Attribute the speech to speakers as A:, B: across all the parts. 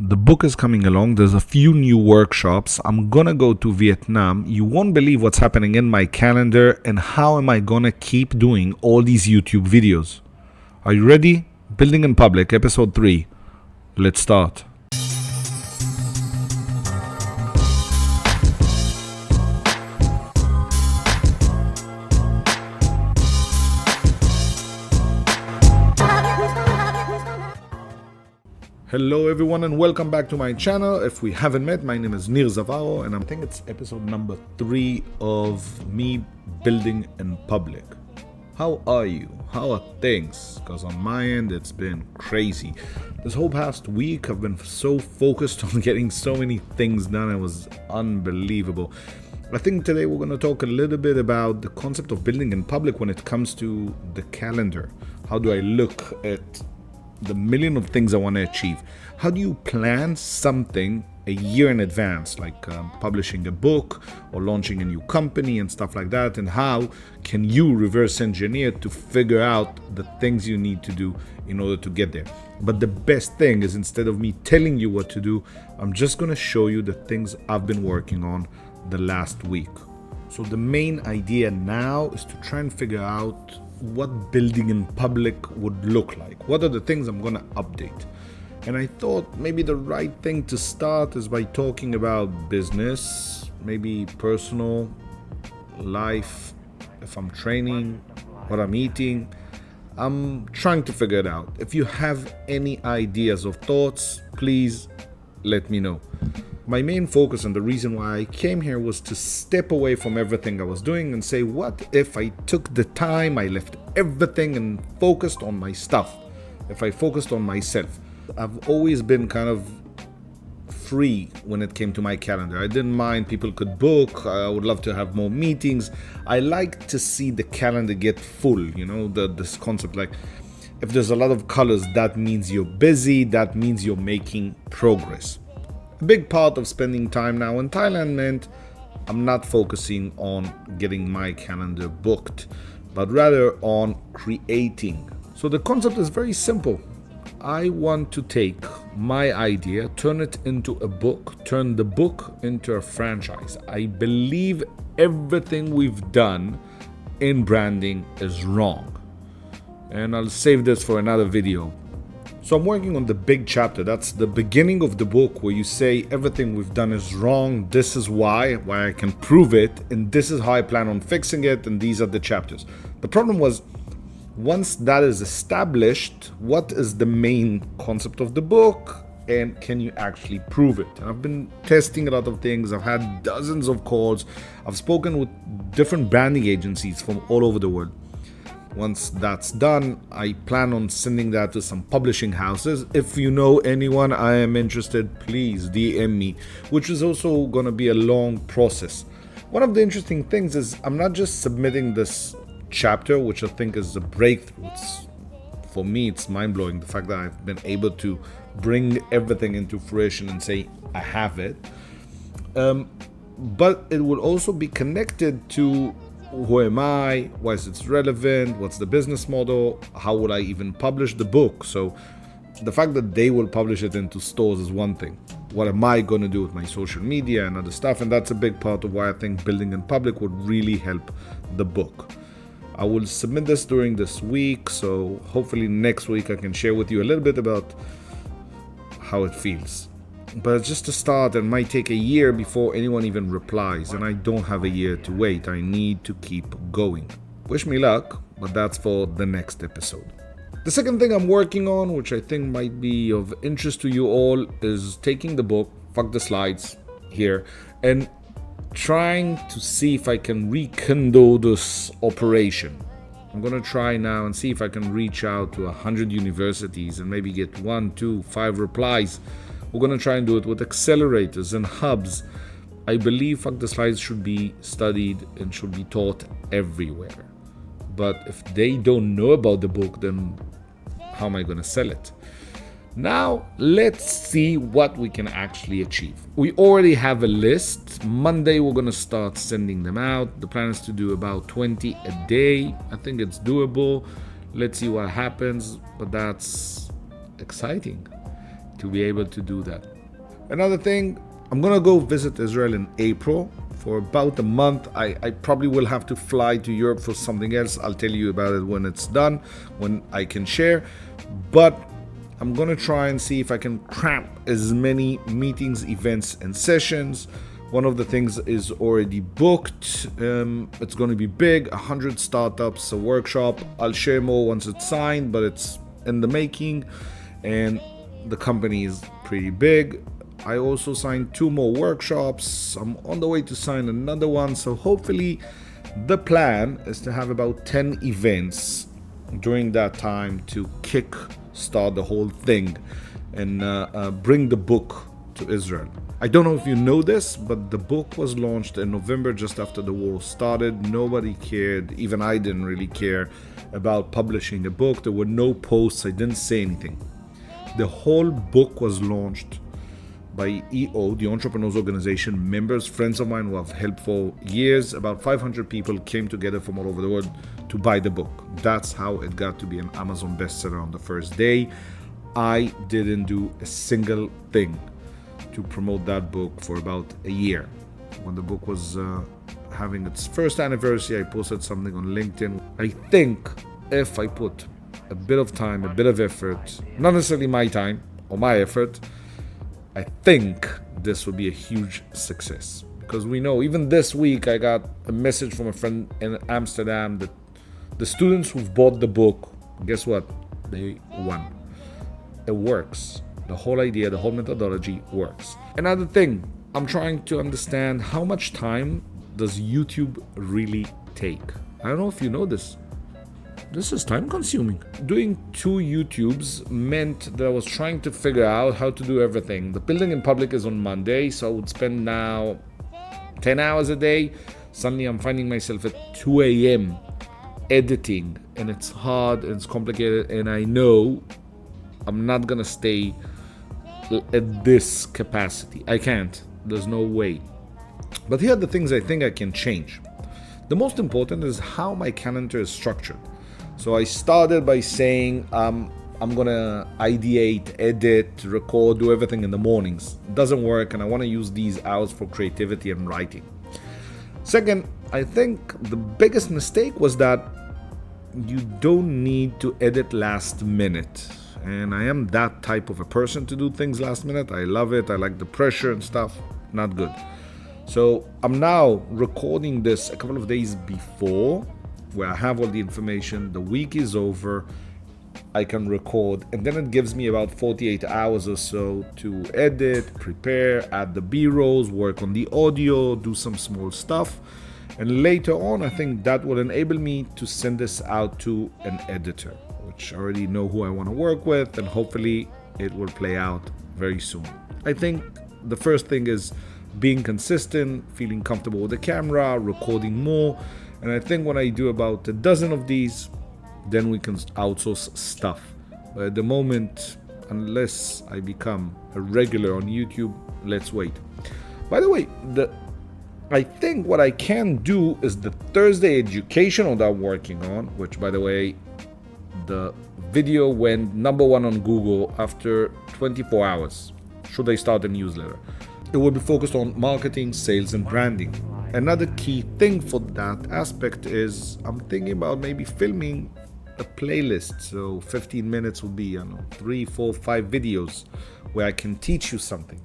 A: The book is coming along. There's a few new workshops. I'm gonna go to Vietnam. You won't believe what's happening in my calendar and how am I gonna keep doing all these YouTube videos. Are you ready? Building in Public, episode 3. Let's start. Hello everyone and welcome back to my channel. If we haven't met, my name is Zavaro and I think it's episode number 3 of me building in public. How are you? How are things? Because on my end it's been crazy. This whole past week I've been so focused on getting so many things done. It was unbelievable. I think today we're going to talk a little bit about the concept of building in public when it comes to the calendar. How do I look at the million of things I want to achieve? How do you plan something a year in advance, like publishing a book or launching a new company and stuff like that? And how can you reverse engineer to figure out the things you need to do in order to get there? But the best thing is, instead of me telling you what to do, I'm just going to show you the things I've been working on the last week. So the main idea now is to try and figure out what building in public would look like. What are the things I'm going to update? And I thought maybe the right thing to start is by talking about business, maybe personal life, if I'm training, what I'm eating. I'm trying to figure it out. If you have any ideas or thoughts, please let me know. My main focus and the reason why I came here was to step away from everything I was doing and say, what if I took the time, I left everything and focused on my stuff? If I focused on myself. I've always been kind of free when it came to my calendar. I didn't mind people could book. I would love to have more meetings. I like to see the calendar get full, this concept like if there's a lot of colors, that means you're busy, that means you're making progress. A big part of spending time now in Thailand meant I'm not focusing on getting my calendar booked, but rather on creating. So the concept is very simple. I want to take my idea, turn it into a book, turn the book into a franchise. I believe everything we've done in branding is wrong. And I'll save this for another video. So I'm working on the big chapter. That's the beginning of the book where you say everything we've done is wrong. This is why I can prove it. And this is how I plan on fixing it. And these are the chapters. The problem was, once that is established, what is the main concept of the book? And can you actually prove it? And I've been testing a lot of things. I've had dozens of calls. I've spoken with different branding agencies from all over the world. Once that's done, I plan on sending that to some publishing houses. If you know anyone I am interested, please DM me, which is also going to be a long process. One of the interesting things is I'm not just submitting this chapter, which I think is a breakthrough. For me, it's mind-blowing, the fact that I've been able to bring everything into fruition and say, I have it. But it will also be connected to who am I, why is it relevant, what's the business model, how will I even publish the book? So the fact that they will publish it into stores is one thing. What am I going to do with my social media and other stuff? And that's a big part of why I think building in public would really help the book. I will submit this during this week, so hopefully next week I can share with you a little bit about how it feels. But just to start, it might take a year before anyone even replies, and I don't have a year to wait. I need to keep going. Wish me luck, but that's for the next episode. The second thing I'm working on, which I think might be of interest to you all, is taking the book, fuck the slides here, and trying to see if I can rekindle this operation. I'm going to try now and see if I can reach out to 100 universities and maybe get 1, 2, 5 replies. We're going to try and do it with accelerators and hubs. I believe Fuck the Slides should be studied and should be taught everywhere. But if they don't know about the book, then how am I going to sell it? Now, let's see what we can actually achieve. We already have a list. Monday, we're going to start sending them out. The plan is to do about 20 a day. I think it's doable. Let's see what happens, but that's exciting. to be able to do that. Another thing, I'm gonna go visit Israel in April for about a month. I probably will have to fly to Europe for something else. I'll tell you about it when it's done, when I can share. But I'm gonna try and see if I can cram as many meetings, events, and sessions. One of the things is already booked. It's going to be big, 100 startups, a workshop. I'll share more once it's signed, but it's in the making, and the company is pretty big. I also signed 2 more workshops. I'm on the way to sign another one. So hopefully the plan is to have about 10 events during that time to kick-start the whole thing and bring the book to Israel. I don't know if you know this, but the book was launched in November, just after the war started. Nobody cared, even I didn't really care about publishing a book. There were no posts, I didn't say anything. The whole book was launched by EO, the Entrepreneurs Organization, members, friends of mine who have helped for years. About 500 people came together from all over the world to buy the book. That's how it got to be an Amazon bestseller on the first day. I didn't do a single thing to promote that book for about a year. When the book was having its first anniversary, I posted something on LinkedIn. I think if I put a bit of time, a bit of effort, not necessarily my time or my effort, I think this would be a huge success. Because we know, even this week, I got a message from a friend in Amsterdam that the students who've bought the book, guess what? They won. It works. The whole idea, the whole methodology works. Another thing, I'm trying to understand how much time does YouTube really take? I don't know if you know this. This is time consuming. Doing 2 YouTubes meant that I was trying to figure out how to do everything. The building in public is on Monday, so I would spend now 10 hours a day. Suddenly I'm finding myself at 2 a.m. editing, and it's hard and it's complicated, and I know I'm not gonna stay at this capacity. I can't. There's no way. But here are the things I think I can change. The most important is how my calendar is structured. So I started by saying I'm gonna ideate, edit, record, do everything in the mornings. It doesn't work, and I want to use these hours for creativity and writing. Second, I think the biggest mistake was that you don't need to edit last minute. And I am that type of a person to do things last minute. I love it. I like the pressure and stuff. Not good. So I'm now recording this a couple of days before, where I have all the information. The week is over. I can record, and then it gives me about 48 hours or so to edit, prepare, add the B-rolls, work on the audio, do some small stuff. And later on, I think that will enable me to send this out to an editor, which I already know who I want to work with, and hopefully it will play out very soon. I think the first thing is being consistent, feeling comfortable with the camera, recording more. And I think when I do about a dozen of these, then we can outsource stuff. But at the moment, unless I become a regular on YouTube, let's wait. By the way, I think what I can do is the Thursday educational that I'm working on, which, by the way, the video went #1 on Google after 24 hours. Should I start a newsletter? It will be focused on marketing, sales, and branding. Another key thing for that aspect is I'm thinking about maybe filming a playlist. So 15 minutes would be, 3, 4, 5 videos where I can teach you something.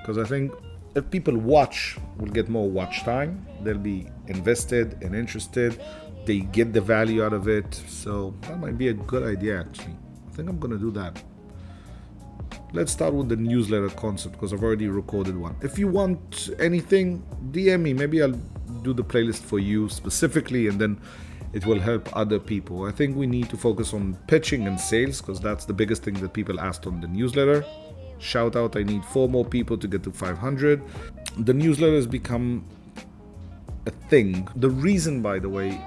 A: Because I think if people watch, we'll get more watch time. They'll be invested and interested. They get the value out of it. So that might be a good idea, actually. I think I'm going to do that. Let's start with the newsletter concept, because I've already recorded one. If you want anything, DM me. Maybe I'll do the playlist for you specifically, and then it will help other people. I think we need to focus on pitching and sales, because that's the biggest thing that people asked on the newsletter. Shout out, I need 4 more people to get to 500. The newsletter has become a thing. The reason, by the way,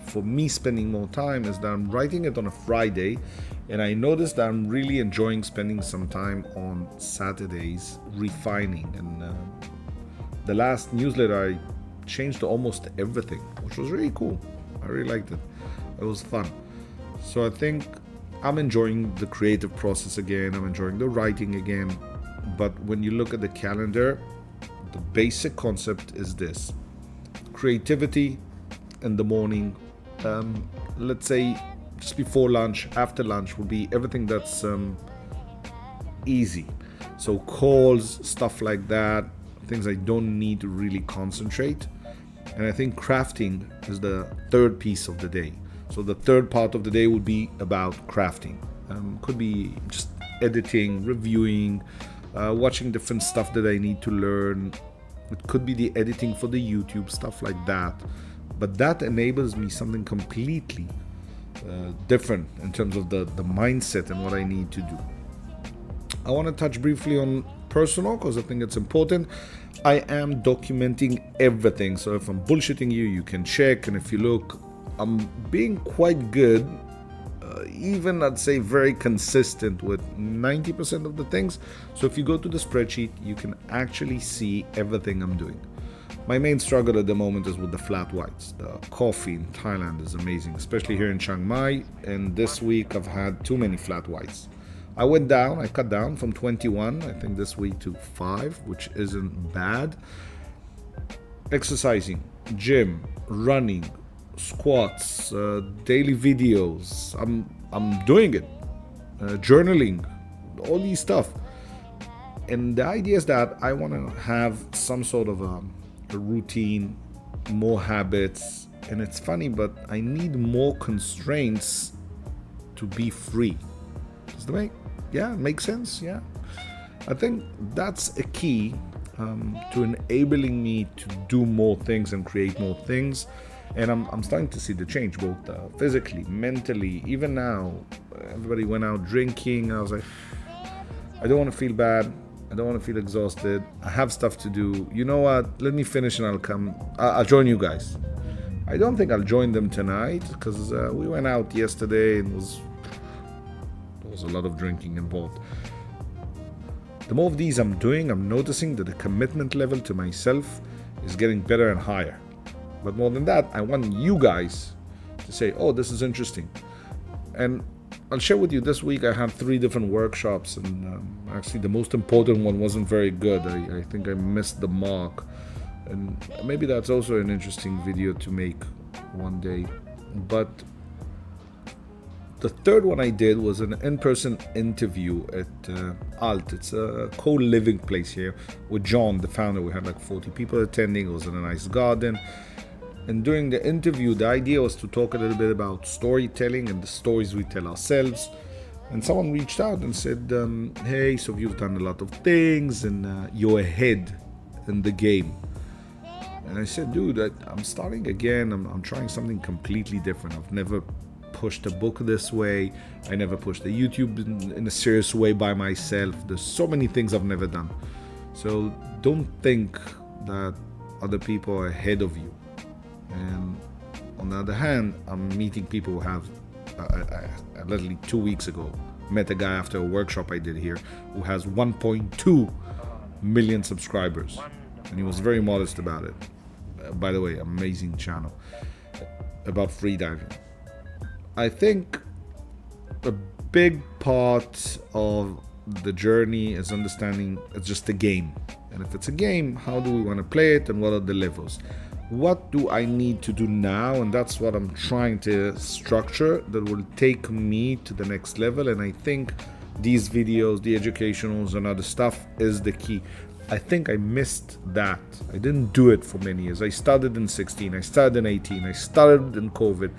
A: for me spending more time is that I'm writing it on a Friday, and I noticed that I'm really enjoying spending some time on Saturdays refining. And the last newsletter, I changed almost everything, which was really cool. I really liked it. It was fun. So I think I'm enjoying the creative process again. I'm enjoying the writing again. But when you look at the calendar, the basic concept is this: creativity in the morning, let's say just before lunch, after lunch will be everything that's easy. So calls, stuff like that, things I don't need to really concentrate. And I think crafting is the third piece of the day. So the third part of the day would be about crafting. Could be just editing, reviewing, watching different stuff that I need to learn. It could be the editing for the YouTube, stuff like that. But that enables me something completely different in terms of the mindset and what I need to do. I want to touch briefly on personal because I think it's important. I am documenting everything. So if I'm bullshitting you, you can check. And if you look, I'm being quite good, even I'd say very consistent with 90% of the things. So if you go to the spreadsheet, you can actually see everything I'm doing. My main struggle at the moment is with the flat whites. The coffee in Thailand is amazing, especially here in Chiang Mai. And this week I've had too many flat whites. I cut down from 21, I think this week, to 5, which isn't bad. Exercising, gym, running, squats, daily videos. I'm doing it. Journaling, all these stuff. And the idea is that I want to have some sort of a routine, more habits. And it's funny, but I need more constraints to be free. Does that make sense? Yeah. I think that's a key to enabling me to do more things and create more things. And I'm starting to see the change, both physically, mentally. Even now, everybody went out drinking. I was like, I don't want to feel bad. I don't want to feel exhausted. I have stuff to do. You know what? Let me finish and I'll come. I'll join you guys. I don't think I'll join them tonight because we went out yesterday and there was a lot of drinking involved. The more of these I'm doing, I'm noticing that the commitment level to myself is getting better and higher. But more than that, I want you guys to say, oh, this is interesting. And I'll share with you, this week I had 3 different workshops, and actually the most important one wasn't very good. I think I missed the mark. And maybe that's also an interesting video to make one day. But the third one I did was an in-person interview at Alt. It's a co-living place here with John, the founder. We had like 40 people attending. It was in a nice garden. And during the interview, the idea was to talk a little bit about storytelling and the stories we tell ourselves. And someone reached out and said, hey, so you've done a lot of things and you're ahead in the game. And I said, dude, I'm starting again. I'm trying something completely different. I've never pushed a book this way. I never pushed a YouTube in a serious way by myself. There's so many things I've never done. So don't think that other people are ahead of you. And on the other hand, I'm meeting people who have, I literally 2 weeks ago, met a guy after a workshop I did here who has 1.2 million subscribers. And he was very modest about it. By the way, amazing channel about freediving. I think a big part of the journey is understanding it's just a game. And if it's a game, how do we want to play it and what are the levels? What do I need to do now? And that's what I'm trying to structure that will take me to the next level. And I think these videos, the educationals and other stuff is the key. I think I missed that. I didn't do it for many years. I started in 16, I started in 18, I started in COVID.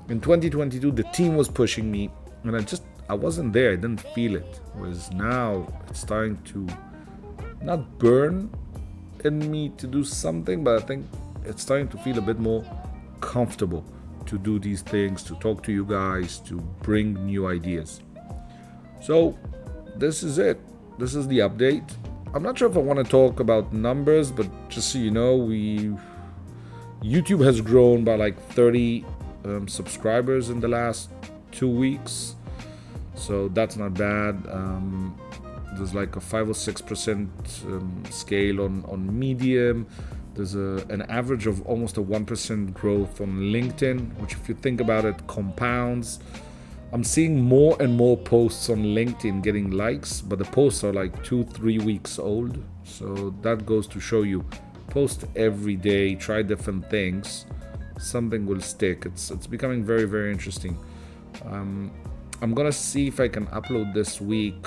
A: In 2022, the team was pushing me and I wasn't there. I didn't feel it. Whereas now it's starting to not burn in me to do something, but I think it's starting to feel a bit more comfortable to do these things, to talk to you guys, to bring new ideas. So this is it. This is the update. I'm not sure if I want to talk about numbers, but just so you know, YouTube has grown by like 30 subscribers in the last 2 weeks. So that's not bad. There's like a 5 or 6% scale on Medium. There's an average of almost a 1% growth on LinkedIn, which if you think about it, compounds. I'm seeing more and more posts on LinkedIn getting likes, but the posts are like 2-3 weeks old. So that goes to show you, post every day, try different things, something will stick. It's becoming very, very interesting. I'm gonna see if I can upload this week.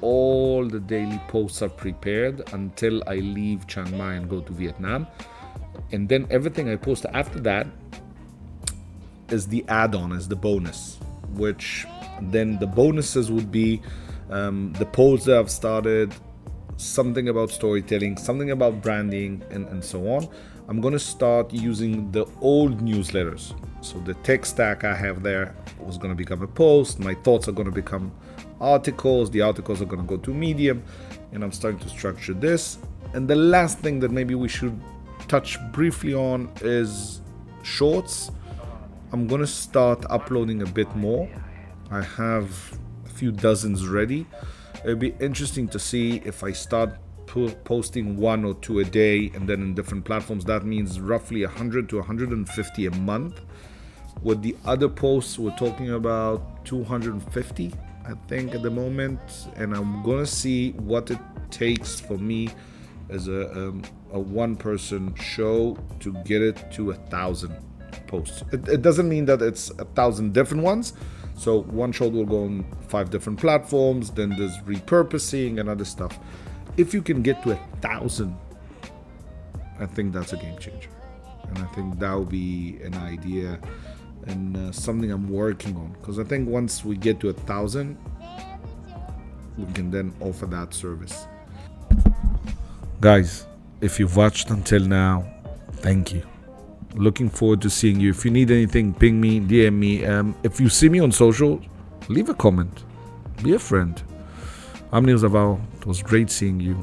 A: All the daily posts are prepared until I leave Chiang Mai and go to Vietnam, and then everything I post after that is the add-on, is the bonus, which then the bonuses would be the polls that I've started, something about storytelling, something about branding, and so on. I'm gonna start using the old newsletters. So the tech stack I have there was gonna become a post, my thoughts are gonna become articles, the articles are gonna go to Medium, and I'm starting to structure this. And the last thing that maybe we should touch briefly on is shorts. I'm gonna start uploading a bit more. I have a few dozens ready. It'll be interesting to see if I start posting 1 or 2 a day, and then in different platforms. That means roughly 100 to 150 a month. With the other posts, we're talking about 250, I think, at the moment. And I'm gonna see what it takes for me as a one-person show to get it to 1,000 posts. It doesn't mean that it's 1,000 different ones. So one show will go on 5 different platforms, then there's repurposing and other stuff. If you can get to 1,000, I think that's a game changer. And I think that will be an idea and something I'm working on. Because I think once we get to 1,000, we can then offer that service. Guys, if you've watched until now, thank you. Looking forward to seeing you. If you need anything, ping me, DM me. If you see me on social, leave a comment. Be a friend. I'm Zavaro. It was great seeing you.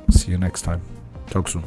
A: See you next time. Talk soon.